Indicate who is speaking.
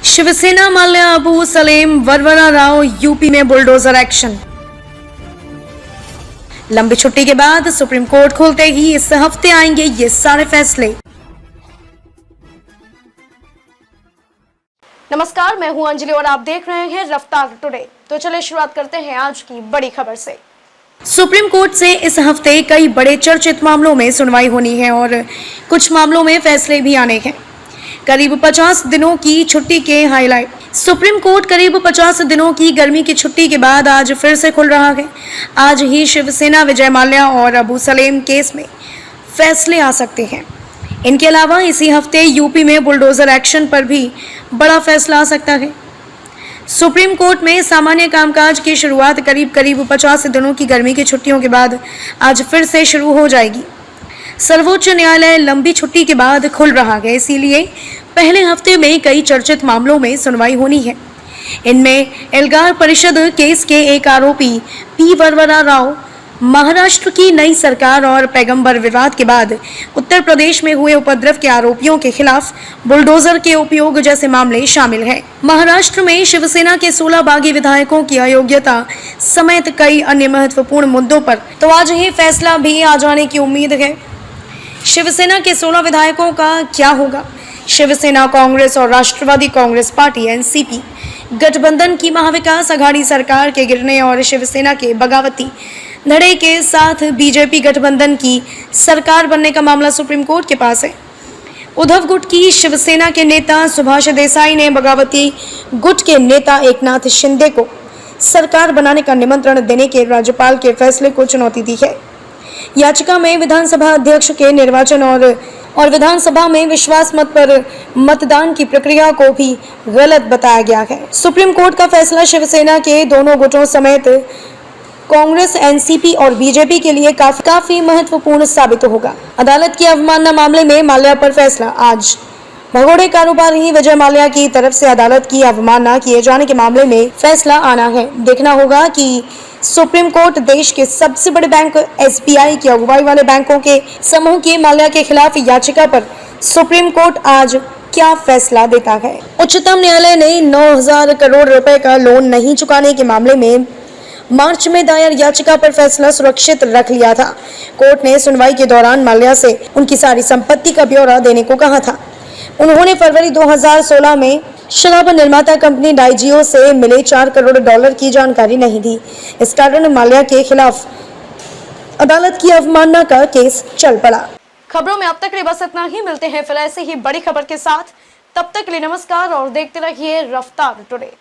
Speaker 1: Shiv Sena Mallya Abu Salem Varavara Rao UP में bulldozer action. लंबी छुट्टी के बाद सुप्रीम कोर्ट खुलते ही इस हफ्ते आएंगे ये सारे फैसले। नमस्कार, मैं हूं अंजलि और आप देख रहे हैं रफ्तार टुडे। तो चलिए शुरुआत करते हैं आज की बड़ी खबर से। सुप्रीम कोर्ट से इस हफ्ते कई बड़े चर्चित मामलों में सुनवाई होनी है और कुछ मामलों में फैसले भी आने हैं। करीब 50 दिनों की छुट्टी के हाईलाइट। सुप्रीम कोर्ट करीब 50 दिनों की गर्मी की छुट्टी के बाद आज फिर से खुल रहा है। आज ही शिवसेना विजय माल्या और अबू सलेम केस में फैसले आ सकते हैं। इनके अलावा इसी हफ्ते यूपी में बुलडोजर एक्शन पर भी बड़ा फैसला आ सकता है। सुप्रीम कोर्ट में सामान्य कामकाज की शुरुआत करीब 50 दिनों की गर्मी की छुट्टियों के बाद आज फिर से शुरू हो जाएगी। सर्वोच्च न्यायालय लंबी छुट्टी के बाद खुल रहा है, इसीलिए पहले हफ्ते में कई चर्चित मामलों में सुनवाई होनी है। इनमें एल्गार परिषद केस के एक आरोपी पी वरवरा राव, महाराष्ट्र की नई सरकार और पैगंबर विवाद के बाद उत्तर प्रदेश में हुए उपद्रव के आरोपियों के खिलाफ बुलडोजर के उपयोग जैसे मामले शामिल हैं। महाराष्ट्र में शिवसेना के 16 बागी विधायकों की अयोग्यता समेत कई अन्य महत्वपूर्ण मुद्दों पर तो आज ही फैसला भी आ जाने की उम्मीद है। शिवसेना के 16 विधायकों का क्या होगा? शिवसेना, कांग्रेस और राष्ट्रवादी कांग्रेस पार्टी एनसीपी गठबंधन की महाविकास अघाड़ी सरकार के गिरने और शिवसेना के बगावती धड़े के साथ बीजेपी गठबंधन की सरकार बनने का मामला सुप्रीम कोर्ट के पास है। उद्धव गुट की शिवसेना के नेता सुभाष देसाई ने बगावती गुट के नेता एकनाथ शिंदे को सरकार बनाने का निमंत्रण देने के राज्यपाल के फैसले को चुनौती दी है। याचिका में विधानसभा अध्यक्ष के निर्वाचन और विधानसभा में विश्वास मत पर मतदान की प्रक्रिया को भी गलत बताया गया है। सुप्रीम कोर्ट का फैसला शिवसेना के दोनों गुटों समेत कांग्रेस, एनसीपी और बीजेपी के लिए काफी महत्वपूर्ण साबित होगा। अदालत की अवमानना मामले में माल्या पर फैसला आज। भगोड़े कारोबारी विजय माल्या की तरफ से अदालत की अवमानना किए जाने के मामले में फैसला आना है। देखना होगा कि सुप्रीम कोर्ट देश के सबसे बड़े बैंक एसबीआई की अगुवाई वाले बैंकों के समूह की माल्या के खिलाफ याचिका पर सुप्रीम कोर्ट आज क्या फैसला देता है। उच्चतम न्यायालय ने 9,000 करोड़ रुपए का लोन नहीं चुकाने के मामले में मार्च में दायर याचिका पर फैसला सुरक्षित रख लिया था। कोर्ट ने सुनवाई के दौरान माल्या से उनकी सारी संपत्ति का ब्यौरा देने को कहा था। उन्होंने फरवरी 2016 में शराब निर्माता कंपनी डाइजियो से मिले $4 करोड़ की जानकारी नहीं दी। इस कारण माल्या के खिलाफ अदालत की अवमानना का केस चल पड़ा। खबरों में अब तक के बस इतना ही। मिलते हैं फिर ऐसे ही बड़ी खबर के साथ। तब तक के लिए नमस्कार और देखते रहिए रफ्तार टुडे।